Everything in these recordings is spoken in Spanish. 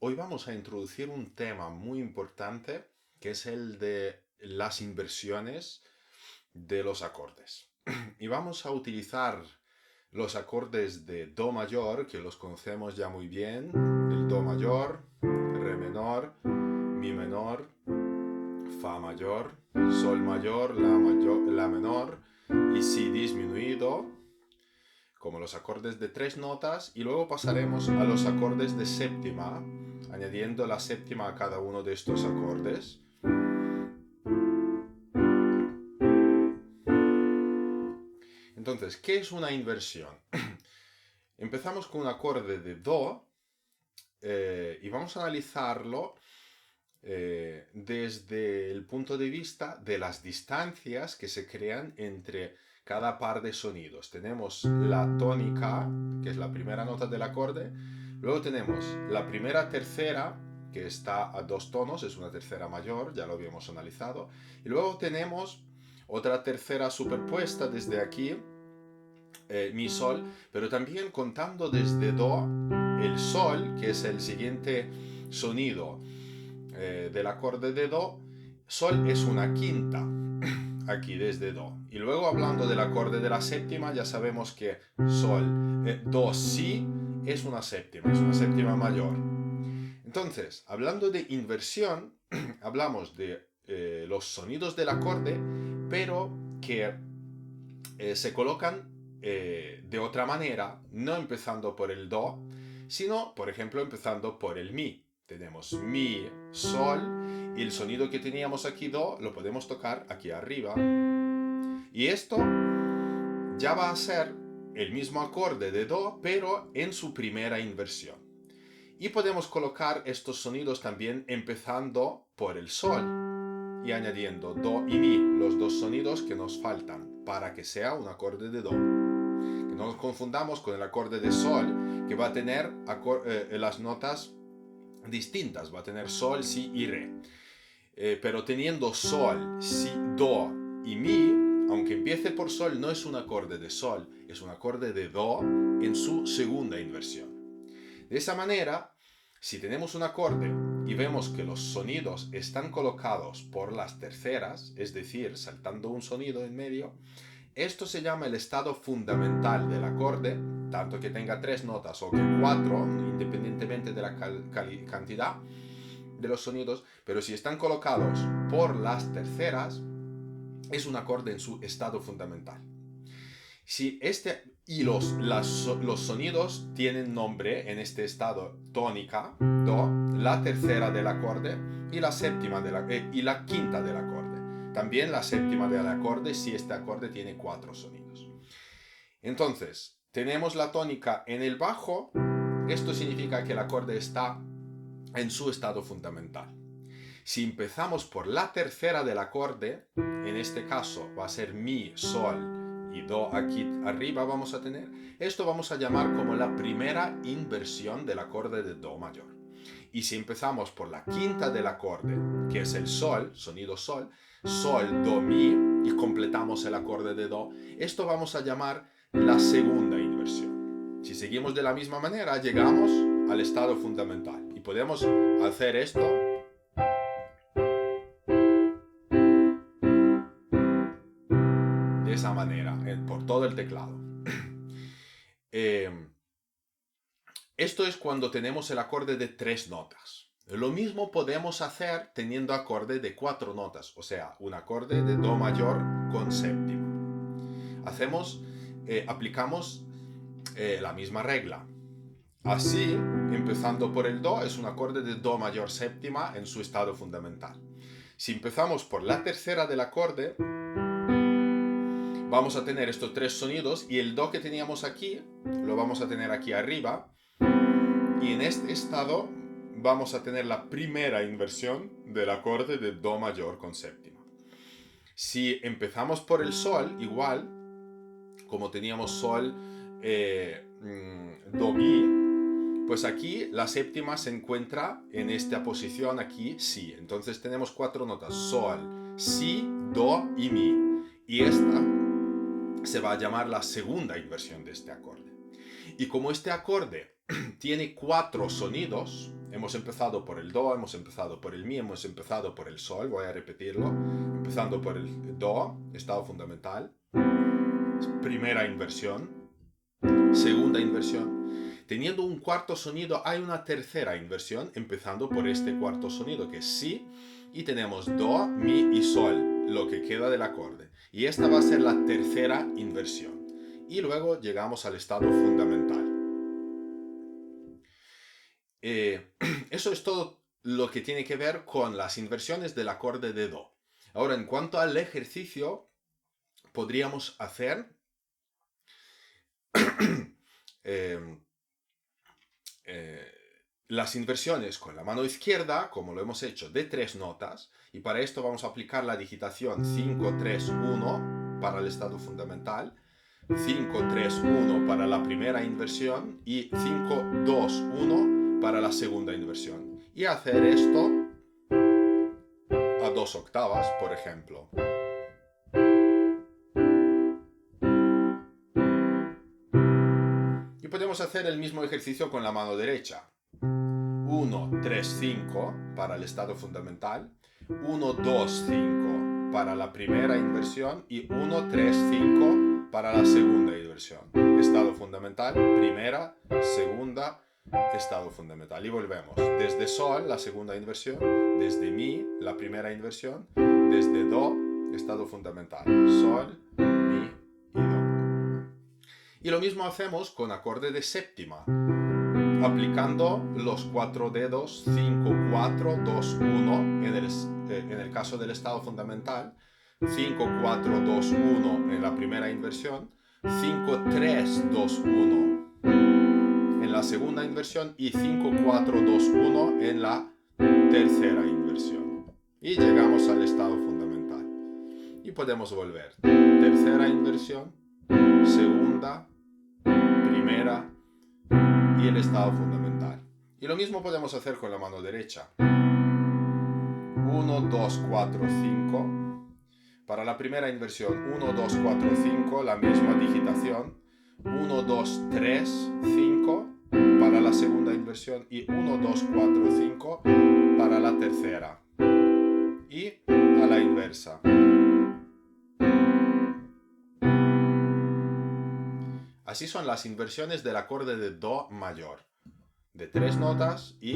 Hoy vamos a introducir un tema muy importante que es el de las inversiones de los acordes. Y vamos a utilizar los acordes de Do mayor, que los conocemos ya muy bien, el Do mayor, Re menor, Mi menor, Fa mayor, Sol mayor, La menor y Si disminuido, como los acordes de tres notas, y luego pasaremos a los acordes de séptima, añadiendo la séptima a cada uno de estos acordes. Entonces, ¿qué es una inversión? Empezamos con un acorde de Do y vamos a analizarlo desde el punto de vista de las distancias que se crean entre cada par de sonidos. Tenemos la tónica, que es la primera nota del acorde, luego tenemos la primera tercera, que está a dos tonos, es una tercera mayor, ya lo habíamos analizado, y luego tenemos otra tercera superpuesta desde aquí, Mi sol, pero también contando desde Do, el sol, que es el siguiente sonido del acorde de Do, Sol es una quinta, aquí desde Do. Y luego hablando del acorde de la séptima, ya sabemos que Sol, Do, Si es una séptima mayor. Entonces, hablando de inversión, hablamos de los sonidos del acorde, pero que se colocan de otra manera, no empezando por el Do, sino, por ejemplo, empezando por el Mi. Tenemos Mi, Sol, y el sonido que teníamos aquí Do lo podemos tocar aquí arriba. Y esto ya va a ser el mismo acorde de Do, pero en su primera inversión. Y podemos colocar estos sonidos también empezando por el Sol y añadiendo Do y Mi, los dos sonidos que nos faltan para que sea un acorde de Do. Que no nos confundamos con el acorde de Sol, que va a tener las notas distintas, va a tener Sol, Si y Re. Pero teniendo Sol, Si, Do y Mi, aunque empiece por Sol, no es un acorde de Sol, es un acorde de Do en su segunda inversión. De esa manera, si tenemos un acorde y vemos que los sonidos están colocados por las terceras, es decir, saltando un sonido en medio, esto se llama el estado fundamental del acorde, tanto que tenga tres notas o que cuatro, independientemente de la cantidad de los sonidos, pero si están colocados por las terceras, es un acorde en su estado fundamental. Si los sonidos tienen nombre en este estado: tónica, Do, la tercera del acorde y la séptima y la quinta del acorde. También la séptima del acorde si este acorde tiene cuatro sonidos. Entonces, tenemos la tónica en el bajo. Esto significa que el acorde está en su estado fundamental. Si empezamos por la tercera del acorde, en este caso va a ser Mi, Sol y Do aquí arriba vamos a tener, esto vamos a llamar como la primera inversión del acorde de Do mayor. Y si empezamos por la quinta del acorde, que es el Sol, sonido Sol, Sol, Do, Mi, y completamos el acorde de Do, esto vamos a llamar la segunda inversión. Si seguimos de la misma manera, llegamos al estado fundamental. Y podemos hacer esto de esa manera, por todo el teclado. Esto es cuando tenemos el acorde de tres notas. Lo mismo podemos hacer teniendo acorde de cuatro notas, o sea, un acorde de Do mayor con séptima. Aplicamos la misma regla. Así, empezando por el Do, es un acorde de Do mayor séptima en su estado fundamental. Si empezamos por la tercera del acorde, vamos a tener estos tres sonidos y el Do que teníamos aquí lo vamos a tener aquí arriba, y en este estado vamos a tener la primera inversión del acorde de Do mayor con séptima. Si empezamos por el Sol, igual, como teníamos Sol, Do, Mi, pues aquí la séptima se encuentra en esta posición aquí, Si. Entonces tenemos cuatro notas: Sol, Si, Do y Mi. Y esta se va a llamar la segunda inversión de este acorde. Y como este acorde tiene cuatro sonidos, Hemos empezado por el Do, hemos empezado por el Mi, hemos empezado por el Sol, voy a repetirlo. Empezando por el Do, estado fundamental, primera inversión, segunda inversión. Teniendo un cuarto sonido, hay una tercera inversión, empezando por este cuarto sonido, que es Si, y tenemos Do, Mi y Sol, lo que queda del acorde. Y esta va a ser la tercera inversión. Y luego llegamos al estado fundamental. Eso es todo lo que tiene que ver con las inversiones del acorde de Do. Ahora, en cuanto al ejercicio, podríamos hacer las inversiones con la mano izquierda, como lo hemos hecho, de 3 notas, y para esto vamos a aplicar la digitación 5-3-1 para el estado fundamental, 5-3-1 para la primera inversión y 5-2-1 para la segunda inversión. Y hacer esto a 2 octavas, por ejemplo. Y podemos hacer el mismo ejercicio con la mano derecha. 1-3-5 para el estado fundamental, 1-2-5 para la primera inversión y 1-3-5 para la segunda inversión. Estado fundamental, primera, segunda, estado fundamental. Y volvemos. Desde Sol, la segunda inversión, desde Mi, la primera inversión, desde Do, estado fundamental. Sol, Mi y Do. Y lo mismo hacemos con acorde de séptima, aplicando los 4 dedos 5, 4, 2, 1 en el caso del estado fundamental, 5, 4, 2, 1 en la primera inversión, 5, 3, 2, 1 en la segunda inversión y 5, 4, 2, 1 en la tercera inversión. Y llegamos al estado fundamental. Y podemos volver. Tercera inversión, segunda, primera y el estado fundamental. Y lo mismo podemos hacer con la mano derecha. 1, 2, 4, 5. Para la primera inversión, 1, 2, 4, 5, la misma digitación. 1, 2, 3, 5 para la segunda inversión y 1, 2, 4, 5 para la tercera. Y a la inversa. Así son las inversiones del acorde de Do mayor, de 3 notas y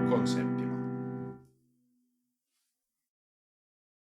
con séptima.